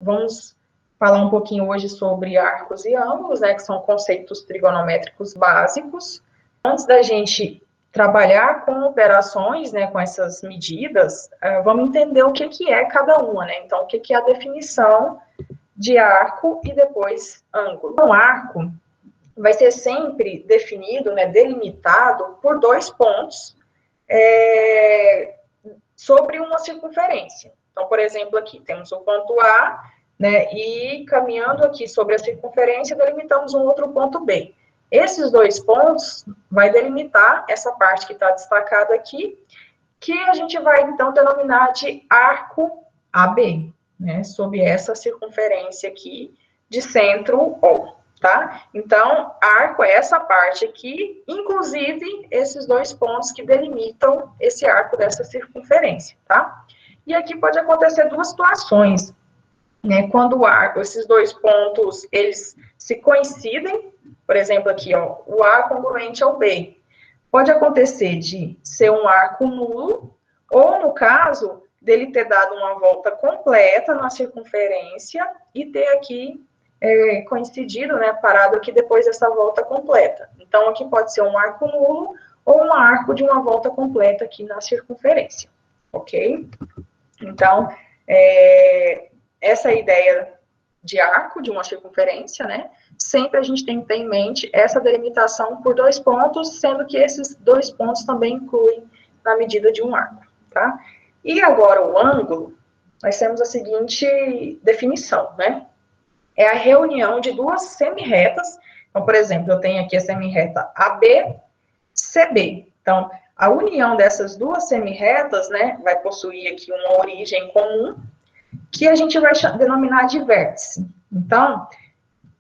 vamos falar um pouquinho hoje sobre arcos e ângulos, né, que são conceitos trigonométricos básicos. Antes da gente trabalhar com operações, né, com essas medidas, vamos entender o que é cada uma, né? Então, o que é a definição de arco e depois ângulo. Um arco vai ser sempre definido, né, delimitado por dois pontos sobre uma circunferência. Então, por exemplo, aqui temos o ponto A, né, e caminhando aqui sobre a circunferência, delimitamos um outro ponto B. Esses dois pontos vai delimitar essa parte que está destacada aqui, que a gente vai, então, denominar de arco AB, né, sob essa circunferência aqui de centro O, tá? Então, arco é essa parte aqui, inclusive esses dois pontos que delimitam esse arco dessa circunferência, tá? E aqui pode acontecer duas situações, né? Quando o arco, esses dois pontos, eles se coincidem, por exemplo, aqui, ó, o A congruente ao B. Pode acontecer de ser um arco nulo, ou no caso, dele ter dado uma volta completa na circunferência e ter aqui coincidido, né, parado aqui depois dessa volta completa. Então, aqui pode ser um arco nulo ou um arco de uma volta completa aqui na circunferência, ok? Então, essa ideia de arco, de uma circunferência, né? Sempre a gente tem que ter em mente essa delimitação por dois pontos, sendo que esses dois pontos também incluem na medida de um arco, tá? E agora o ângulo, nós temos a seguinte definição, né? É a reunião de duas semirretas. Então, por exemplo, eu tenho aqui a semirreta AB, CB. Então, a união dessas duas semirretas, né, vai possuir aqui uma origem comum, que a gente vai denominar de vértice. Então,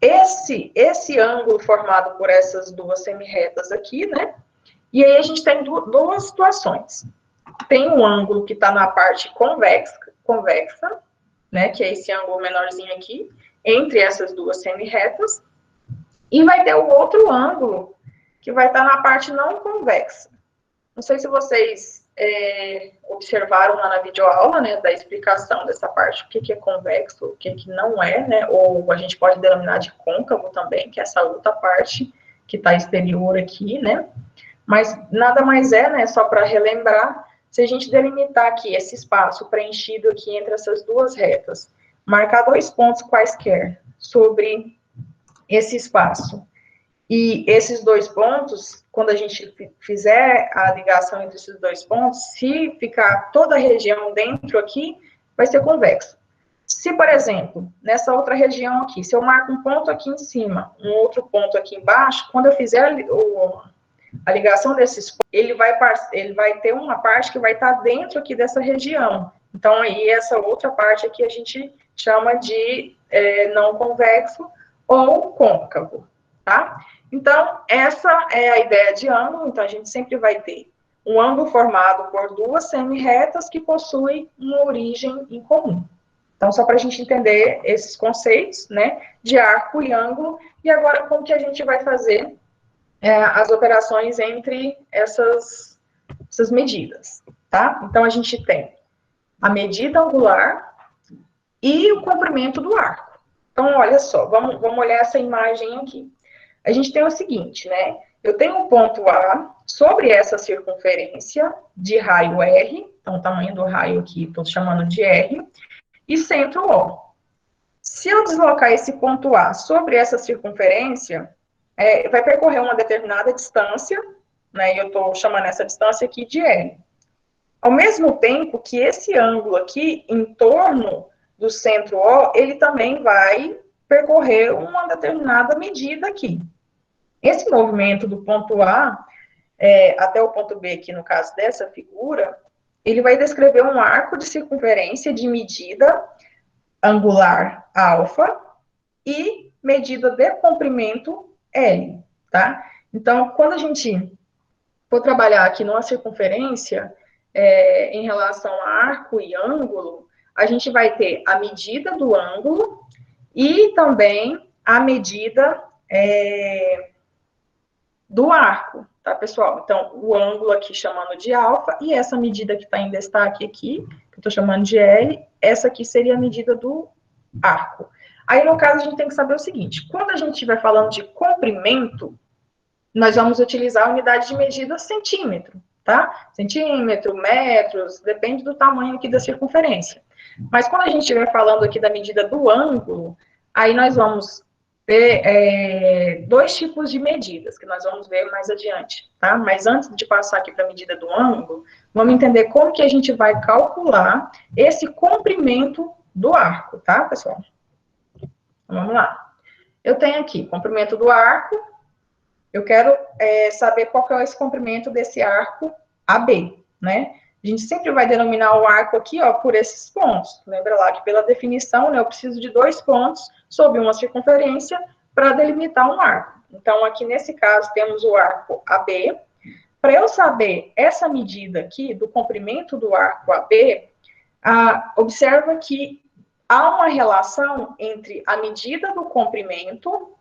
esse ângulo formado por essas duas semirretas aqui, né? E aí a gente tem duas situações. Tem um ângulo que está na parte convexa, né? Que é esse ângulo menorzinho aqui, entre essas duas semirretas. E vai ter o outro ângulo que vai estar na parte não convexa. Não sei se vocês observaram lá na videoaula, né, da explicação dessa parte, o que é convexo, o que não é, né, ou a gente pode denominar de côncavo também, que é essa outra parte que está exterior aqui, né, mas nada mais é, né, só para relembrar, se a gente delimitar aqui esse espaço preenchido aqui entre essas duas retas, marcar dois pontos quaisquer sobre esse espaço, e esses dois pontos, quando a gente fizer a ligação entre esses dois pontos, se ficar toda a região dentro aqui, vai ser convexo. Se, por exemplo, nessa outra região aqui, se eu marco um ponto aqui em cima, um outro ponto aqui embaixo, quando eu fizer a ligação desses pontos, ele vai ter uma parte que vai estar dentro aqui dessa região. Então, aí, essa outra parte aqui a gente chama de não convexo ou côncavo, tá? Então, essa é a ideia de ângulo. Então, a gente sempre vai ter um ângulo formado por duas semirretas que possuem uma origem em comum. Então, só para a gente entender esses conceitos, né, de arco e ângulo. E agora, como que a gente vai fazer as operações entre essas medidas, tá? Então, a gente tem a medida angular e o comprimento do arco. Então, olha só, vamos olhar essa imagem aqui. A gente tem o seguinte, né? Eu tenho um ponto A sobre essa circunferência de raio R, então o tamanho do raio aqui estou chamando de R, e centro O. Se eu deslocar esse ponto A sobre essa circunferência, vai percorrer uma determinada distância, né? E eu estou chamando essa distância aqui de R. Ao mesmo tempo que esse ângulo aqui, em torno do centro O, ele também vai percorrer uma determinada medida aqui. Esse movimento do ponto A até o ponto B, aqui no caso dessa figura, ele vai descrever um arco de circunferência de medida angular alfa e medida de comprimento L, tá? Então, quando a gente for trabalhar aqui numa circunferência, em relação a arco e ângulo, a gente vai ter a medida do ângulo e também a medida do arco, tá, pessoal? Então, o ângulo aqui chamando de alfa, e essa medida que está em destaque aqui, que eu estou chamando de L, essa aqui seria a medida do arco. Aí, no caso, a gente tem que saber o seguinte, quando a gente estiver falando de comprimento, nós vamos utilizar a unidade de medida centímetro, tá? Centímetro, metros, depende do tamanho aqui da circunferência. Mas quando a gente estiver falando aqui da medida do ângulo, aí nós vamos ter dois tipos de medidas, que nós vamos ver mais adiante, tá? Mas antes de passar aqui para a medida do ângulo, vamos entender como que a gente vai calcular esse comprimento do arco, tá, pessoal? Vamos lá. Eu tenho aqui comprimento do arco, eu quero saber qual que é esse comprimento desse arco AB, né? A gente sempre vai denominar o arco aqui, ó, por esses pontos. Lembra lá que pela definição, né, eu preciso de 2 pontos sobre uma circunferência para delimitar um arco. Então, aqui nesse caso, temos o arco AB. Para eu saber essa medida aqui do comprimento do arco AB, observa que há uma relação entre a medida do comprimento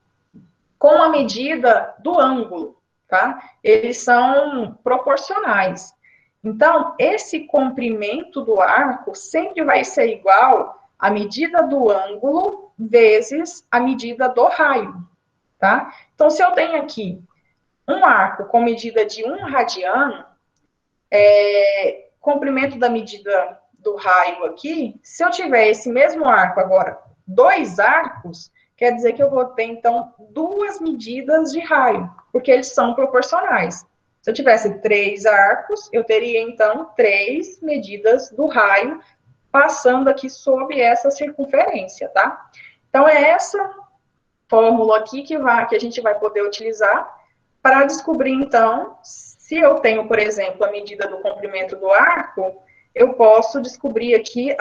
com a medida do ângulo, tá? Eles são proporcionais. Então, esse comprimento do arco sempre vai ser igual à medida do ângulo vezes a medida do raio, tá? Então, se eu tenho aqui um arco com medida de 1 radiano, comprimento da medida do raio aqui, se eu tiver esse mesmo arco agora, 2 arcos, quer dizer que eu vou ter, então, 2 medidas de raio, porque eles são proporcionais. Se eu tivesse 3 arcos, eu teria, então, 3 medidas do raio passando aqui sobre essa circunferência, tá? Então, é essa fórmula aqui que a gente vai poder utilizar para descobrir, então, se eu tenho, por exemplo, a medida do comprimento do arco, eu posso descobrir aqui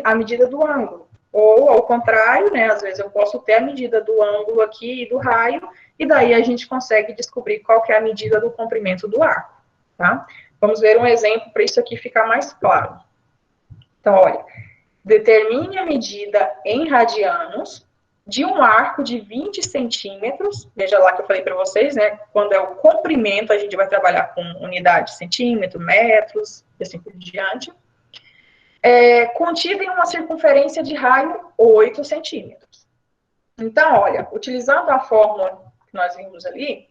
a medida do ângulo. Ou, ao contrário, né, às vezes eu posso ter a medida do ângulo aqui e do raio, e daí a gente consegue descobrir qual que é a medida do comprimento do arco, tá? Vamos ver um exemplo para isso aqui ficar mais claro. Então, olha, determine a medida em radianos de um arco de 20 centímetros, veja lá que eu falei para vocês, né, quando é o comprimento, a gente vai trabalhar com unidade de centímetro, metros, e assim por diante, contida em uma circunferência de raio 8 centímetros. Então, olha, utilizando a fórmula que nós vimos ali,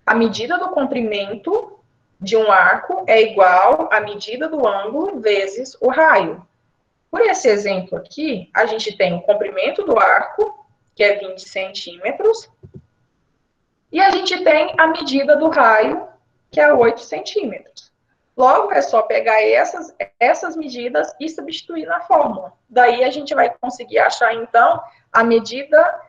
a medida do comprimento de um arco é igual à medida do ângulo vezes o raio. Por esse exemplo aqui, a gente tem o comprimento do arco, que é 20 centímetros, e a gente tem a medida do raio, que é 8 centímetros. Logo, é só pegar essas medidas e substituir na fórmula. Daí, a gente vai conseguir achar, então, a medida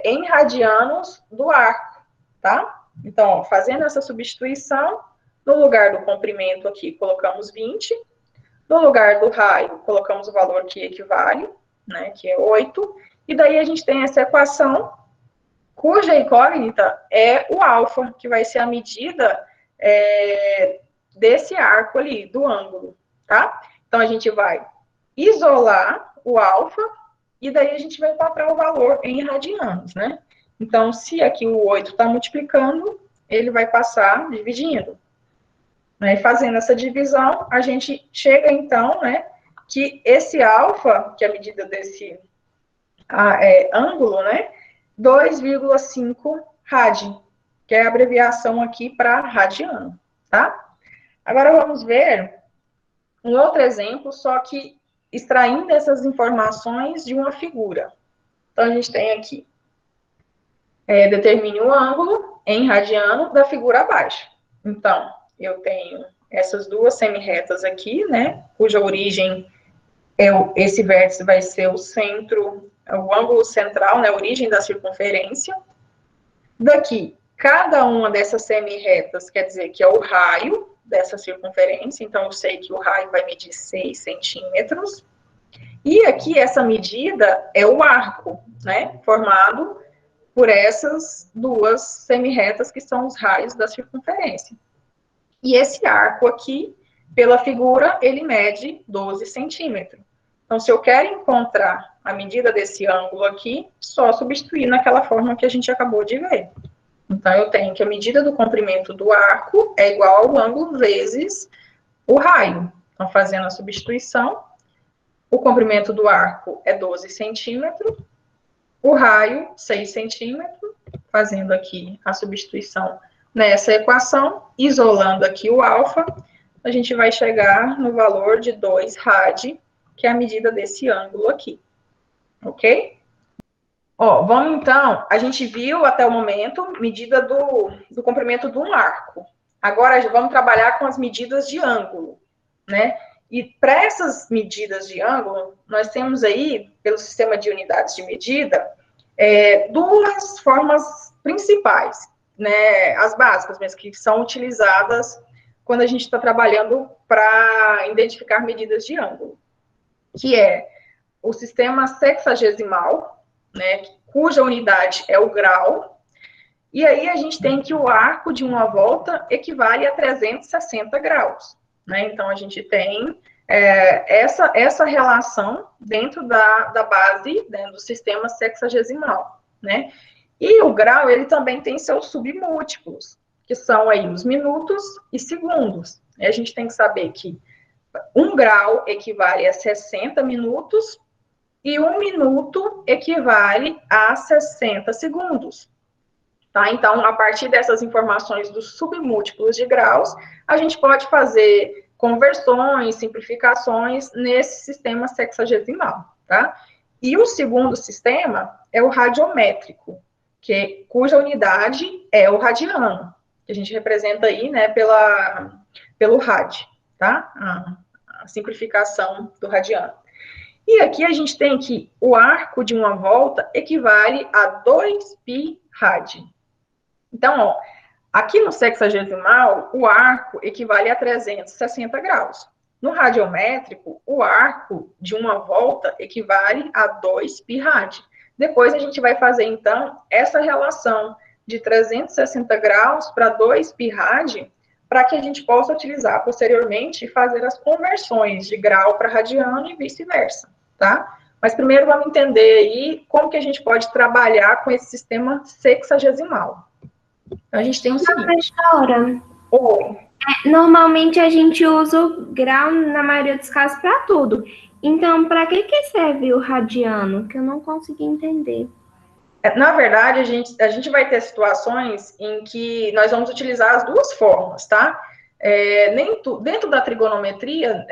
em radianos do arco, tá? Então, ó, fazendo essa substituição, no lugar do comprimento aqui, colocamos 20. No lugar do raio, colocamos o valor que equivale, né, que é 8. E daí, a gente tem essa equação, cuja incógnita é o alfa, que vai ser a medida desse arco ali, do ângulo, tá? Então, a gente vai isolar o alfa, e daí a gente vai encontrar o valor em radianos, né? Então, se aqui o 8 está multiplicando, ele vai passar dividindo. Né? Fazendo essa divisão, a gente chega, então, né, que esse alfa, que é a medida desse ângulo, né, 2,5 rad, que é a abreviação aqui para radiano, tá? Agora vamos ver um outro exemplo, só que extraindo essas informações de uma figura. Então, a gente tem aqui, determine o ângulo em radiano da figura abaixo. Então, eu tenho essas duas semirretas aqui, né, cuja origem, esse vértice vai ser o centro, o ângulo central, né, a origem da circunferência. Daqui, cada uma dessas semirretas quer dizer que é o raio dessa circunferência, então eu sei que o raio vai medir 6 centímetros. E aqui, essa medida é o arco, né, formado por essas duas semirretas que são os raios da circunferência. E esse arco aqui, pela figura, ele mede 12 centímetros. Então, se eu quero encontrar a medida desse ângulo aqui, só substituir naquela forma que a gente acabou de ver. Então, eu tenho que a medida do comprimento do arco é igual ao ângulo vezes o raio. Então, fazendo a substituição, o comprimento do arco é 12 centímetros, o raio 6 centímetros, fazendo aqui a substituição nessa equação, isolando aqui o alfa, a gente vai chegar no valor de 2 rad, que é a medida desse ângulo aqui, ok? Ó, vamos então, a gente viu até o momento medida do comprimento de um arco. Agora vamos trabalhar com as medidas de ângulo, né? E para essas medidas de ângulo, nós temos aí, pelo sistema de unidades de medida, duas formas principais, né? As básicas mesmo, que são utilizadas quando a gente está trabalhando para identificar medidas de ângulo, que é o sistema sexagesimal, né, cuja unidade é o grau, e aí a gente tem que o arco de uma volta equivale a 360 graus, né? Então, a gente tem essa relação dentro da base, né, do sistema sexagesimal, né? E o grau, ele também tem seus submúltiplos, que são aí os minutos e segundos. E a gente tem que saber que 1 grau equivale a 60 minutos, e 1 minuto equivale a 60 segundos. Tá? Então, a partir dessas informações dos submúltiplos de graus, a gente pode fazer conversões, simplificações nesse sistema sexagesimal. Tá? E o segundo sistema é o radiométrico, cuja unidade é o radiano, que a gente representa aí, né, pelo rad, tá? A simplificação do radiano. E aqui a gente tem que o arco de uma volta equivale a 2 pi rad. Então, ó, aqui no sexagesimal, o arco equivale a 360 graus. No radiométrico, o arco de uma volta equivale a 2 pi rad. Depois a gente vai fazer, então, essa relação de 360 graus para 2 pi rad, para que a gente possa utilizar posteriormente e fazer as conversões de grau para radiano e vice-versa, tá? Mas primeiro vamos entender aí como que a gente pode trabalhar com esse sistema sexagesimal. Então, a gente tem o seguinte. Professora, normalmente a gente usa o grau, na maioria dos casos, para tudo. Então, para que serve o radiano? Que eu não consegui entender. Na verdade, a gente vai ter situações em que nós vamos utilizar as duas formas, tá? Dentro da trigonometria,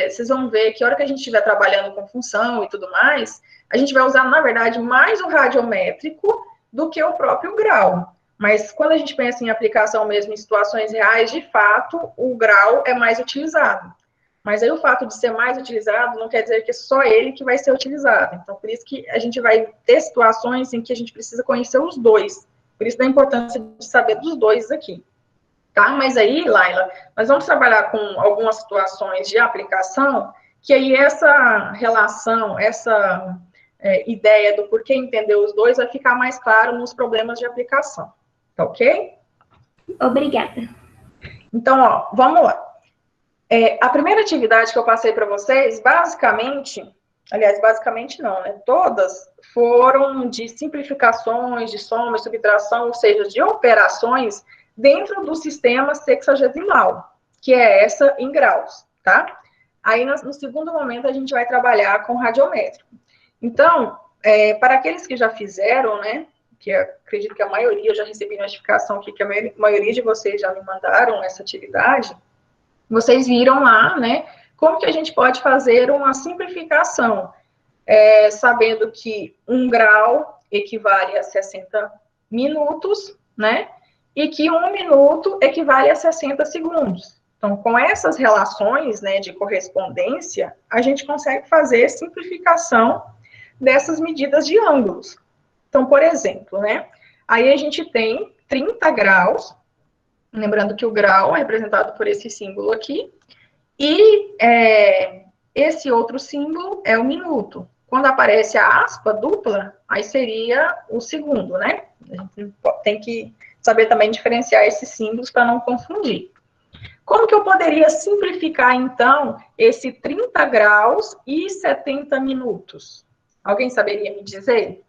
vocês vão ver que a hora que a gente estiver trabalhando com função e tudo mais, a gente vai usar, na verdade, mais o radiométrico do que o próprio grau. Mas quando a gente pensa em aplicação mesmo em situações reais, de fato, o grau é mais utilizado. Mas aí o fato de ser mais utilizado não quer dizer que é só ele que vai ser utilizado. Então, por isso que a gente vai ter situações em que a gente precisa conhecer os dois. Por isso da importância de saber dos dois aqui. Tá? Mas aí, Laila, nós vamos trabalhar com algumas situações de aplicação, que aí essa relação, essa ideia do porquê entender os dois vai ficar mais claro nos problemas de aplicação. Tá ok? Obrigada. Então, ó, vamos lá. A primeira atividade que eu passei para vocês, basicamente não, né? Todas foram de simplificações, de soma, subtração, ou seja, de operações dentro do sistema sexagesimal, que é essa em graus, tá? Aí, no segundo momento, a gente vai trabalhar com radiométrico. Então, para aqueles que já fizeram, né? Que acredito que a maioria, eu já recebi notificação aqui que a maioria de vocês já me mandaram essa atividade. Vocês viram lá, né, como que a gente pode fazer uma simplificação, sabendo que 1 grau equivale a 60 minutos, né, e que 1 minuto equivale a 60 segundos. Então, com essas relações, né, de correspondência, a gente consegue fazer simplificação dessas medidas de ângulos. Então, por exemplo, né, aí a gente tem 30 graus, lembrando que o grau é representado por esse símbolo aqui, e esse outro símbolo é o minuto. Quando aparece a aspa dupla, aí seria o segundo, né? A gente tem que saber também diferenciar esses símbolos para não confundir. Como que eu poderia simplificar, então, esse 30 graus e 70 minutos? Alguém saberia me dizer?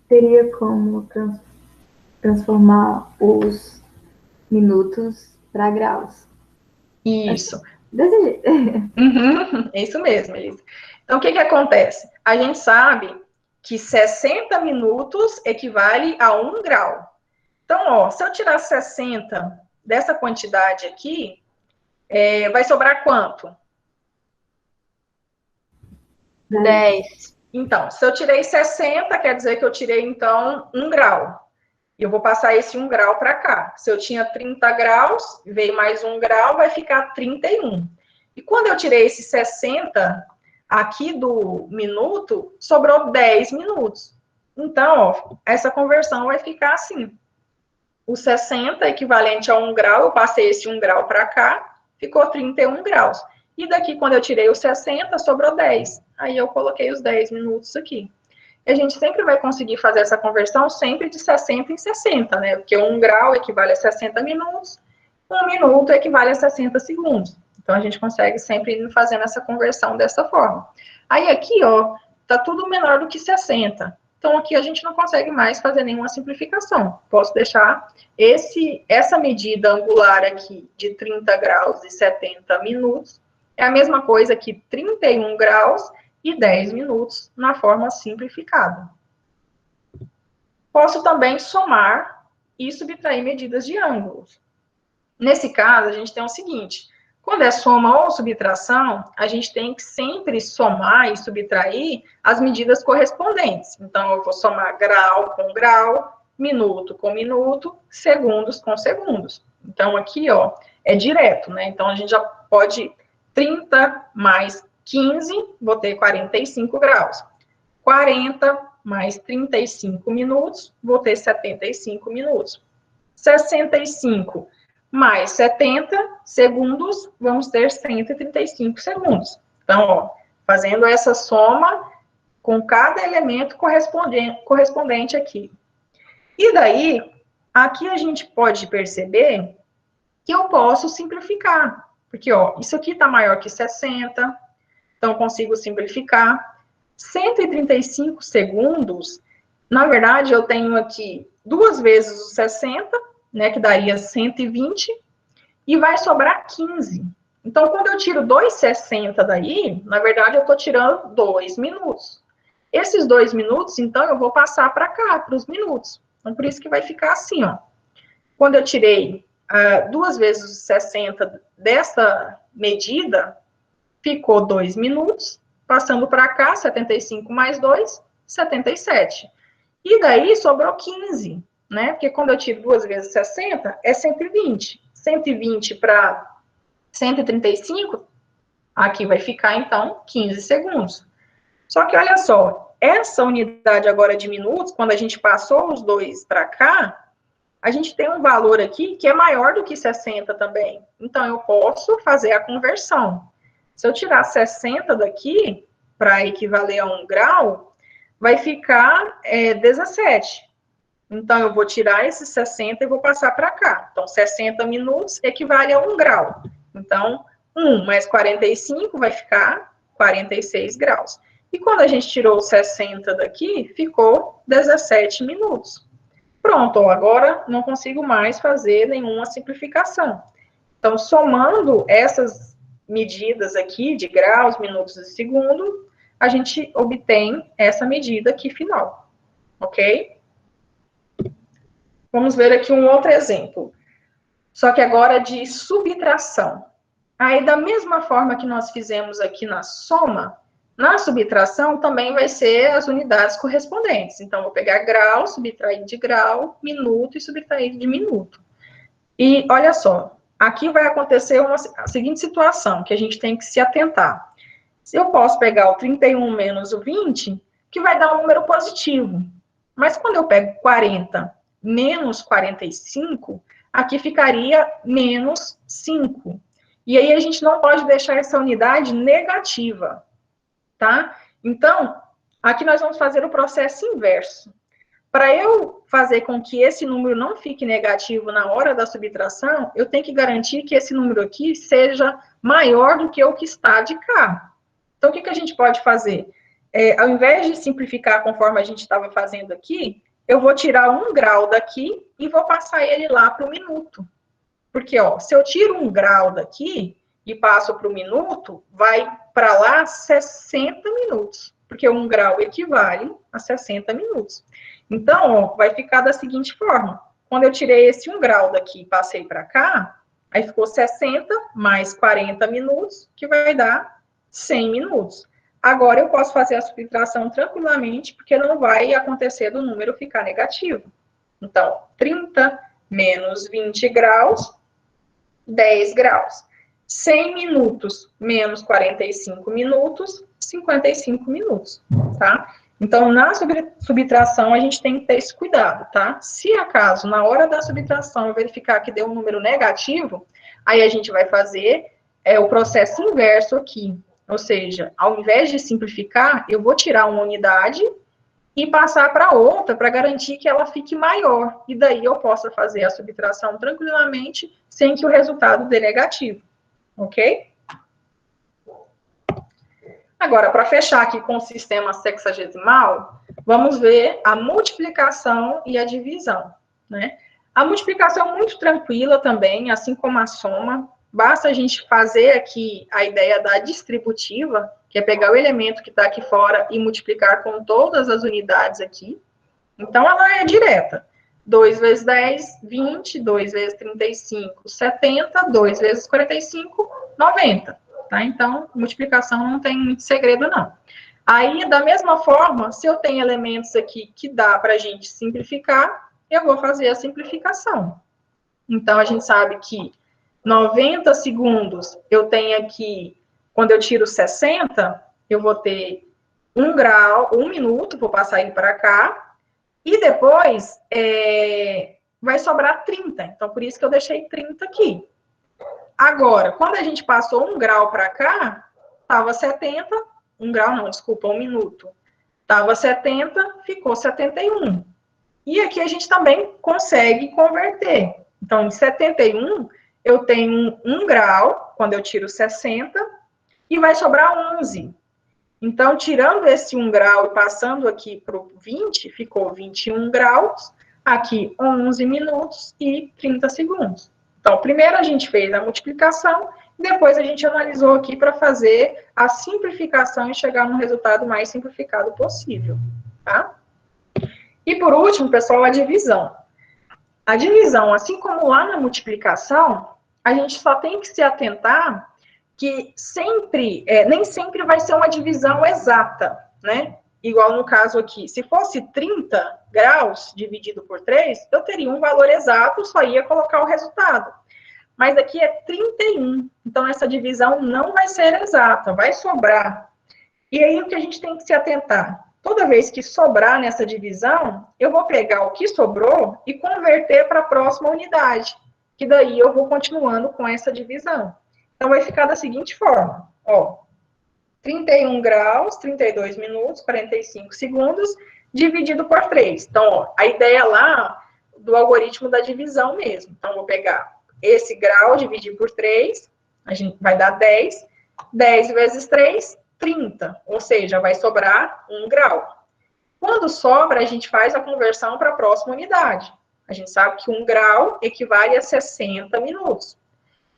Teria como transformar os minutos para graus. Isso. Desse jeito. É isso mesmo, Elisa. Então, o que acontece? A gente sabe que 60 minutos equivale a 1 grau. Então, ó, se eu tirar 60 dessa quantidade aqui, vai sobrar quanto? 10. Então, se eu tirei 60, quer dizer que eu tirei, então, 1 grau. E eu vou passar esse 1 grau para cá. Se eu tinha 30 graus, veio mais 1 grau, vai ficar 31. E quando eu tirei esse 60 aqui do minuto, sobrou 10 minutos. Então, ó, essa conversão vai ficar assim. O 60, equivalente a 1 grau, eu passei esse 1 grau para cá, ficou 31 graus. E daqui, quando eu tirei o 60, sobrou 10. Aí eu coloquei os 10 minutos aqui. E a gente sempre vai conseguir fazer essa conversão sempre de 60 em 60, né? Porque 1 grau equivale a 60 minutos, 1 minuto equivale a 60 segundos. Então, a gente consegue sempre ir fazendo essa conversão dessa forma. Aí, aqui, ó, tá tudo menor do que 60. Então, aqui a gente não consegue mais fazer nenhuma simplificação. Posso deixar essa medida angular aqui de 30 graus e 70 minutos. É a mesma coisa que 31 graus e 10 minutos na forma simplificada. Posso também somar e subtrair medidas de ângulos. Nesse caso, a gente tem o seguinte: quando é soma ou subtração, a gente tem que sempre somar e subtrair as medidas correspondentes. Então, eu vou somar grau com grau, minuto com minuto, segundos com segundos. Então, aqui, ó, é direto, né? Então, a gente já pode 30 mais 15, vou ter 45 graus. 40 mais 35 minutos, vou ter 75 minutos. 65 mais 70 segundos, vamos ter 135 segundos. Então, ó, fazendo essa soma com cada elemento correspondente aqui. E daí, aqui a gente pode perceber que eu posso simplificar. Porque, ó, isso aqui está maior que 60, então eu consigo simplificar. 135 segundos, na verdade, eu tenho aqui 2 vezes os 60, né, que daria 120, e vai sobrar 15. Então, quando eu tiro 2,60 daí, na verdade, eu estou tirando 2 minutos. Esses 2 minutos, então, eu vou passar para cá, para os minutos. Então, por isso que vai ficar assim, ó. Quando eu tirei 2 vezes os 60 dessa medida, ficou 2 minutos. Passando para cá, 75 mais 2, 77. E daí sobrou 15, né? Porque quando eu tiro 2 vezes 60, é 120. 120 para 135, aqui vai ficar, então, 15 segundos. Só que, olha só, essa unidade agora de minutos, quando a gente passou os dois para cá, a gente tem um valor aqui que é maior do que 60 também. Então, eu posso fazer a conversão. Se eu tirar 60 daqui, para equivaler a 1 grau, vai ficar 17. Então, eu vou tirar esses 60 e vou passar para cá. Então, 60 minutos equivale a 1 grau. Então, 1 mais 45 vai ficar 46 graus. E quando a gente tirou 60 daqui, ficou 17 minutos. Pronto, ó, agora não consigo mais fazer nenhuma simplificação. Então, somando essas medidas aqui de graus, minutos e segundo, a gente obtém essa medida aqui final, ok? Vamos ver aqui um outro exemplo, só que agora de subtração. Aí, da mesma forma que nós fizemos aqui na soma, na subtração também vai ser as unidades correspondentes. Então, vou pegar grau, subtrair de grau, minuto e subtrair de minuto. E olha só, aqui vai acontecer a seguinte situação, que a gente tem que se atentar. Se eu posso pegar o 31 menos o 20, que vai dar um número positivo. Mas quando eu pego 40 menos 45, aqui ficaria menos 5. E aí a gente não pode deixar essa unidade negativa, tá? Então, aqui nós vamos fazer o processo inverso. Para eu fazer com que esse número não fique negativo na hora da subtração, eu tenho que garantir que esse número aqui seja maior do que o que está de cá. Então, o que a gente pode fazer? Ao invés de simplificar conforme a gente estava fazendo aqui, eu vou tirar 1 grau daqui e vou passar ele lá para o minuto. Porque, ó, se eu tiro 1 grau daqui e passo para o minuto, vai para lá 60 minutos. Porque 1 grau equivale a 60 minutos. Então, ó, vai ficar da seguinte forma. Quando eu tirei esse 1 grau daqui e passei para cá, aí ficou 60 mais 40 minutos, que vai dar 100 minutos. Agora, eu posso fazer a subtração tranquilamente, porque não vai acontecer do número ficar negativo. Então, 30 menos 20 graus, 10 graus. 100 minutos menos 45 minutos, 55 minutos, tá? Então, na subtração, a gente tem que ter esse cuidado, tá? Se acaso, na hora da subtração, eu verificar que deu um número negativo, aí a gente vai fazer o processo inverso aqui. Ou seja, ao invés de simplificar, eu vou tirar uma unidade e passar para outra, para garantir que ela fique maior. E daí eu possa fazer a subtração tranquilamente, sem que o resultado dê negativo. Ok? Agora, para fechar aqui com o sistema sexagesimal, vamos ver a multiplicação e a divisão, né? A multiplicação é muito tranquila também, assim como a soma. Basta a gente fazer aqui a ideia da distributiva, que é pegar o elemento que está aqui fora e multiplicar com todas as unidades aqui. Então, ela é direta. 2 vezes 10, 20. 2 vezes 35, 70. 2 vezes 45, 90. Tá? Então, multiplicação não tem muito segredo, não. Aí, da mesma forma, se eu tenho elementos aqui que dá para a gente simplificar, eu vou fazer a simplificação. Então, a gente sabe que 90 segundos, eu tenho aqui, quando eu tiro 60, eu vou ter 1 grau, 1 minuto, vou passar ele para cá, e depois vai sobrar 30. Então, por isso que eu deixei 30 aqui. Agora, quando a gente passou 1 grau para cá, estava 70, 1 grau não, desculpa, 1 minuto. Estava 70, ficou 71. E aqui a gente também consegue converter. Então, em 71, eu tenho 1 grau, quando eu tiro 60, e vai sobrar 11. Então, tirando esse 1 grau e passando aqui para o 20, ficou 21 graus, aqui 11 minutos e 30 segundos. Então, primeiro a gente fez a multiplicação, depois a gente analisou aqui para fazer a simplificação e chegar no resultado mais simplificado possível, tá? E por último, pessoal, a divisão. A divisão, assim como lá na multiplicação, a gente só tem que se atentar que sempre, nem sempre vai ser uma divisão exata, né? Igual no caso aqui, se fosse 30 graus dividido por 3, eu teria um valor exato, só ia colocar o resultado. Mas aqui é 31, então essa divisão não vai ser exata, vai sobrar. E aí o que a gente tem que se atentar? Toda vez que sobrar nessa divisão, eu vou pegar o que sobrou e converter para a próxima unidade, que daí eu vou continuando com essa divisão. Então, vai ficar da seguinte forma, ó, 31 graus, 32 minutos, 45 segundos, dividido por 3. Então, ó, a ideia lá do algoritmo da divisão mesmo. Então, vou pegar esse grau, dividir por 3, a gente vai dar 10. 10 vezes 3, 30. Ou seja, vai sobrar 1 grau. Quando sobra, a gente faz a conversão para a próxima unidade. A gente sabe que 1 grau equivale a 60 minutos.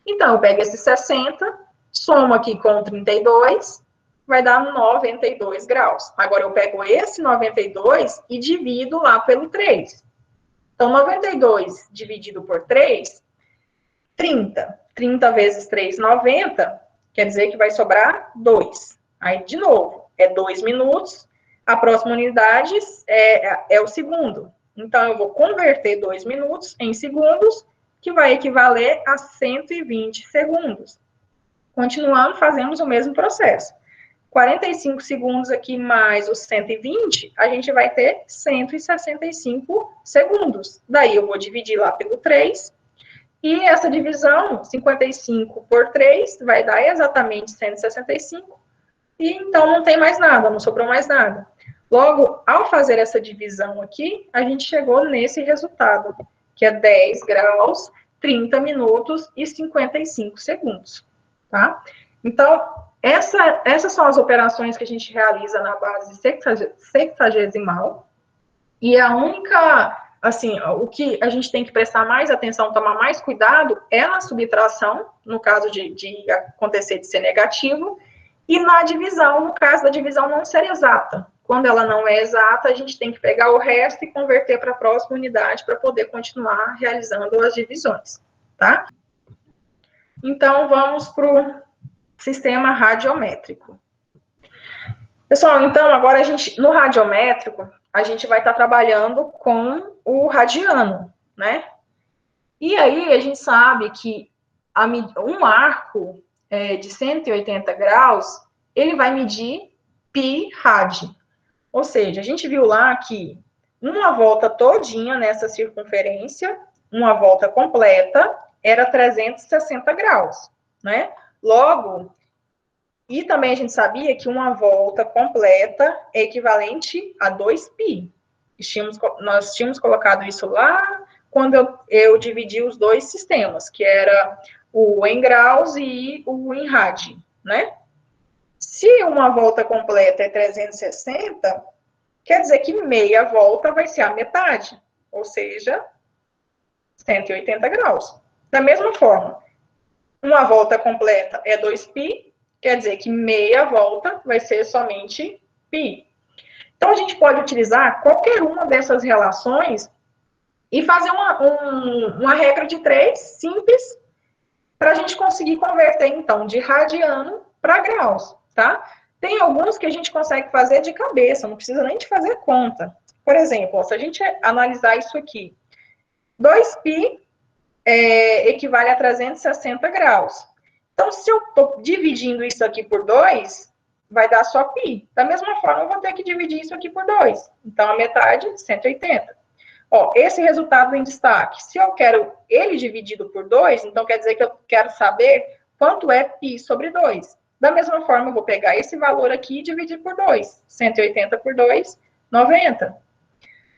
Então, eu pego esse 60, somo aqui com 32, vai dar 92 graus. Agora, eu pego esse 92 e divido lá pelo 3. Então, 92 dividido por 3, 30. 30 vezes 3, 90, quer dizer que vai sobrar 2. Aí, de novo, é 2 minutos. A próxima unidade é o segundo. Então, eu vou converter 2 minutos em segundos, que vai equivaler a 120 segundos. Continuando, fazemos o mesmo processo. 45 segundos aqui mais os 120, a gente vai ter 165 segundos. Daí eu vou dividir lá pelo 3. E essa divisão, 55 por 3, vai dar exatamente 165. E então não tem mais nada, não sobrou mais nada. Logo, ao fazer essa divisão aqui, a gente chegou nesse resultado, que é 10 graus, 30 minutos e 55 segundos, tá? Então, essas são as operações que a gente realiza na base sexagesimal, e a única assim, o que a gente tem que prestar mais atenção, tomar mais cuidado, é na subtração, no caso de acontecer de ser negativo, e na divisão, no caso da divisão não ser exata. Quando ela não é exata, a gente tem que pegar o resto e converter para a próxima unidade para poder continuar realizando as divisões, tá? Então, vamos para o sistema radiométrico. Pessoal, então, agora no radiométrico, a gente vai estar trabalhando com o radiano, né? E aí, a gente sabe que um arco de 180 graus, ele vai medir pi rad. Ou seja, a gente viu lá que uma volta todinha nessa circunferência, uma volta completa, era 360 graus, né? Logo, e também a gente sabia que uma volta completa é equivalente a 2π. Nós tínhamos colocado isso lá quando eu dividi os dois sistemas, que era o em graus e o em rad, né? Se uma volta completa é 360, quer dizer que meia volta vai ser a metade, ou seja, 180 graus. Da mesma forma, uma volta completa é 2π, quer dizer que meia volta vai ser somente π. Então, a gente pode utilizar qualquer uma dessas relações e fazer uma regra de 3 simples para a gente conseguir converter, então, de radiano para graus, tá? Tem alguns que a gente consegue fazer de cabeça, não precisa nem de fazer conta. Por exemplo, se a gente analisar isso aqui, 2π equivale a 360 graus. Então, se eu estou dividindo isso aqui por 2, vai dar só π. Da mesma forma, eu vou ter que dividir isso aqui por 2. Então, a metade, 180. Ó, esse resultado em destaque. Se eu quero ele dividido por 2, então quer dizer que eu quero saber quanto é π sobre 2. Da mesma forma, eu vou pegar esse valor aqui e dividir por 2. 180 por 2, 90.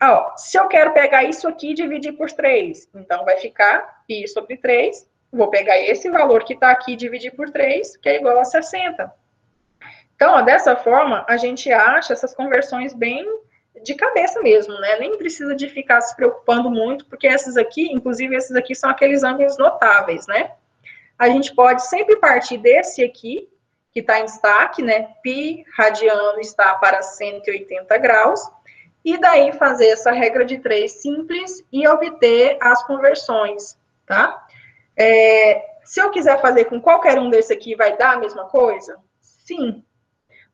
Ó, se eu quero pegar isso aqui e dividir por 3, então vai ficar π sobre 3. Vou pegar esse valor que está aqui e dividir por 3, que é igual a 60. Então, ó, dessa forma, a gente acha essas conversões bem de cabeça mesmo, né? Nem precisa de ficar se preocupando muito, porque esses aqui, inclusive esses aqui, são aqueles ângulos notáveis, né? A gente pode sempre partir desse aqui, que está em destaque, né? Π radiano está para 180 graus, e daí fazer essa regra de 3 simples e obter as conversões, tá? Se eu quiser fazer com qualquer um desse aqui, vai dar a mesma coisa? Sim.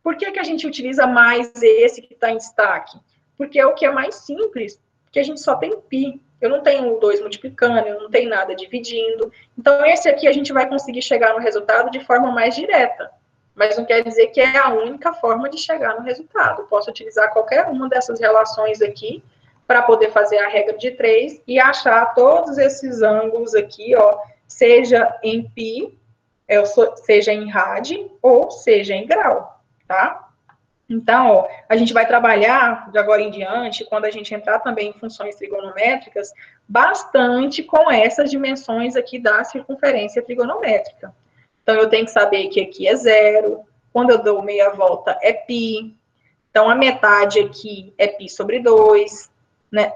Por que a gente utiliza mais esse que está em destaque? Porque é o que é mais simples, porque a gente só tem π. Eu não tenho 2 multiplicando, eu não tenho nada dividindo. Então, esse aqui a gente vai conseguir chegar no resultado de forma mais direta. Mas não quer dizer que é a única forma de chegar no resultado. Eu posso utilizar qualquer uma dessas relações aqui para poder fazer a regra de 3 e achar todos esses ângulos aqui, ó, seja em π, seja em rad ou seja em grau, tá? Então, ó, a gente vai trabalhar, de agora em diante, quando a gente entrar também em funções trigonométricas, bastante com essas dimensões aqui da circunferência trigonométrica. Então, eu tenho que saber que aqui é 0, quando eu dou meia volta é π, então a metade aqui é π sobre 2, né?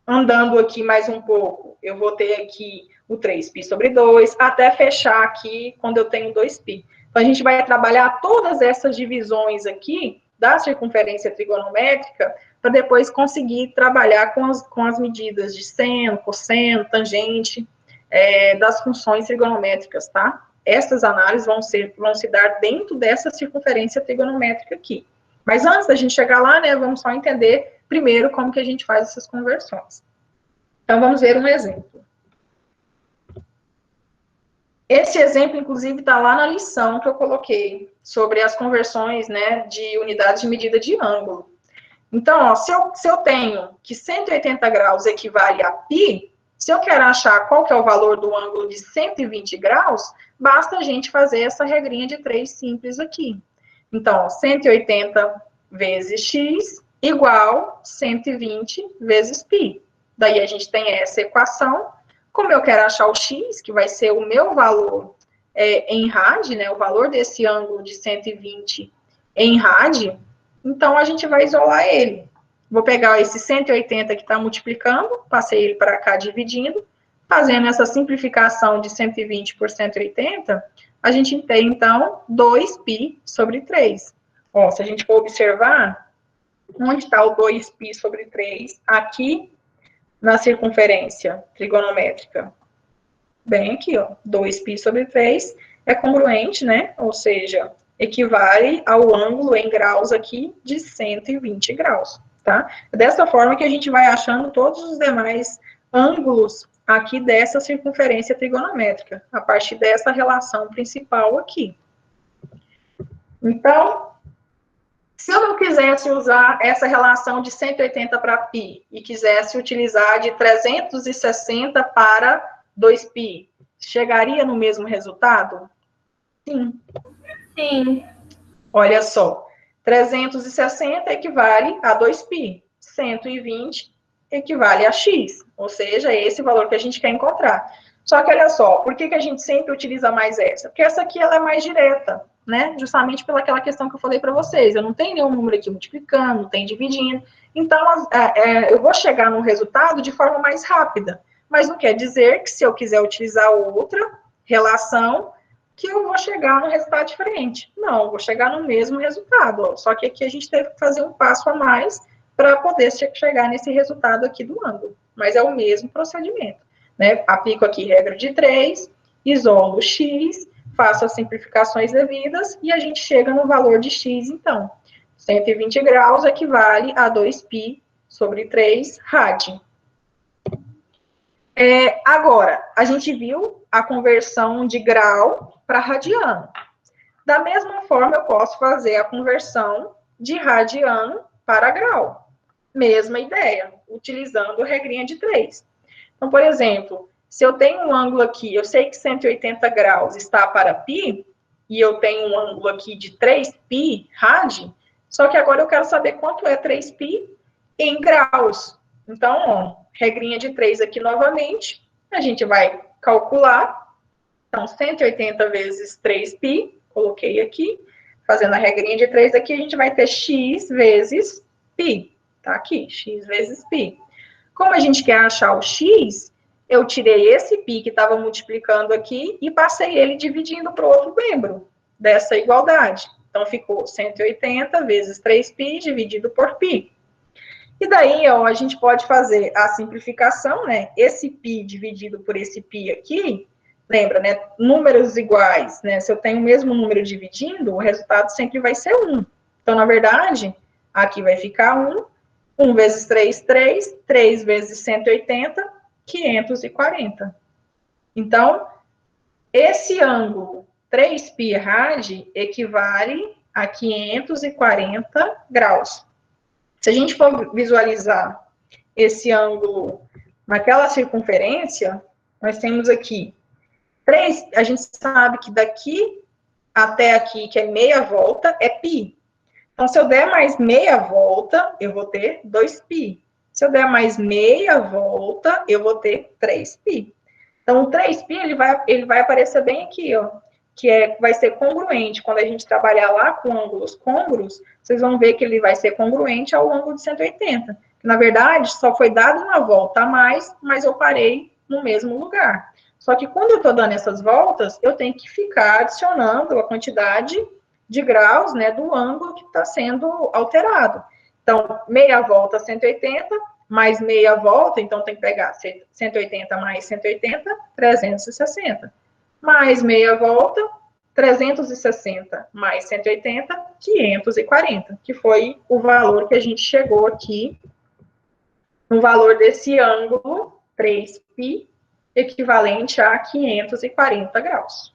Andando aqui mais um pouco, eu vou ter aqui o 3π sobre 2, até fechar aqui quando eu tenho 2π. Então, a gente vai trabalhar todas essas divisões aqui da circunferência trigonométrica para depois conseguir trabalhar com as medidas de seno, cosseno, tangente, das funções trigonométricas, tá? Essas análises vão se dar dentro dessa circunferência trigonométrica aqui. Mas antes da gente chegar lá, né, vamos só entender primeiro como que a gente faz essas conversões. Então, vamos ver um exemplo. Esse exemplo, inclusive, está lá na lição que eu coloquei sobre as conversões, né, de unidades de medida de ângulo. Então, ó, se eu tenho que 180 graus equivale a π, se eu quero achar qual que é o valor do ângulo de 120 graus, basta a gente fazer essa regrinha de 3 simples aqui. Então, ó, 180 vezes x igual 120 vezes π. Daí a gente tem essa equação. Como eu quero achar o x, que vai ser o meu valor em rad, né, o valor desse ângulo de 120 em rad, então a gente vai isolar ele. Vou pegar esse 180 que está multiplicando, passei ele para cá dividindo, fazendo essa simplificação de 120 por 180, a gente tem, então, 2π sobre 3. Ó, se a gente for observar, onde está o 2π sobre 3? Aqui, na circunferência trigonométrica. Bem aqui, ó, 2π sobre 3 é congruente, né? Ou seja, equivale ao ângulo em graus aqui de 120 graus, tá? Dessa forma que a gente vai achando todos os demais ângulos aqui dessa circunferência trigonométrica, a partir dessa relação principal aqui. Então, se eu não quisesse usar essa relação de 180 para π e quisesse utilizar de 360 para 2π, chegaria no mesmo resultado? Sim. Sim. Olha só, 360 equivale a 2π, 120 equivale a x, ou seja, é esse valor que a gente quer encontrar. Só que olha só, por que a gente sempre utiliza mais essa? Porque essa aqui ela é mais direta, né? Justamente pelaquela questão que eu falei para vocês. Eu não tenho nenhum número aqui multiplicando, não tem dividindo. Então, eu vou chegar no resultado de forma mais rápida. Mas não quer dizer que se eu quiser utilizar outra relação, que eu vou chegar num resultado diferente. Não, eu vou chegar no mesmo resultado. Ó. Só que aqui a gente teve que fazer um passo a mais para poder chegar nesse resultado aqui do ângulo. Mas é o mesmo procedimento. Né? Aplico aqui regra de 3, isolo x, faço as simplificações devidas e a gente chega no valor de x, então. 120 graus equivale a 2π sobre 3 rad. Agora, a gente viu a conversão de grau para radiano. Da mesma forma, eu posso fazer a conversão de radiano para grau. Mesma ideia, utilizando a regrinha de 3. Então, por exemplo, se eu tenho um ângulo aqui, eu sei que 180 graus está para π, e eu tenho um ângulo aqui de 3π rad, só que agora eu quero saber quanto é 3π em graus. Então, ó, regrinha de 3 aqui novamente, a gente vai calcular. Então, 180 vezes 3π, coloquei aqui, fazendo a regrinha de 3 aqui, a gente vai ter x vezes π. Tá aqui, x vezes π. Como a gente quer achar o x, eu tirei esse π que estava multiplicando aqui e passei ele dividindo para o outro membro dessa igualdade. Então, ficou 180 vezes 3π dividido por π. E daí, ó, a gente pode fazer a simplificação, né? Esse π dividido por esse π aqui, lembra, né? Números iguais, né? Se eu tenho o mesmo número dividindo, o resultado sempre vai ser 1. Então, na verdade, aqui vai ficar 1. 1 vezes 3, 3. 3 vezes 180, 540. Então, esse ângulo 3π rad equivale a 540 graus. Se a gente for visualizar esse ângulo naquela circunferência, nós temos aqui 3, a gente sabe que daqui até aqui, que é meia volta, é π. Então, se eu der mais meia volta, eu vou ter 2π. Se eu der mais meia volta, eu vou ter 3π. Então, o 3π, ele vai aparecer bem aqui, ó, que vai ser congruente. Quando a gente trabalhar lá com ângulos côngruos, vocês vão ver que ele vai ser congruente ao ângulo de 180. Na verdade, só foi dada uma volta a mais, mas eu parei no mesmo lugar. Só que quando eu estou dando essas voltas, eu tenho que ficar adicionando a quantidade de graus, né, do ângulo que está sendo alterado. Então, meia volta 180, mais meia volta, então tem que pegar 180 mais 180, 360. Mais meia volta, 360 mais 180, 540, que foi o valor que a gente chegou aqui, no valor desse ângulo 3π, equivalente a 540 graus.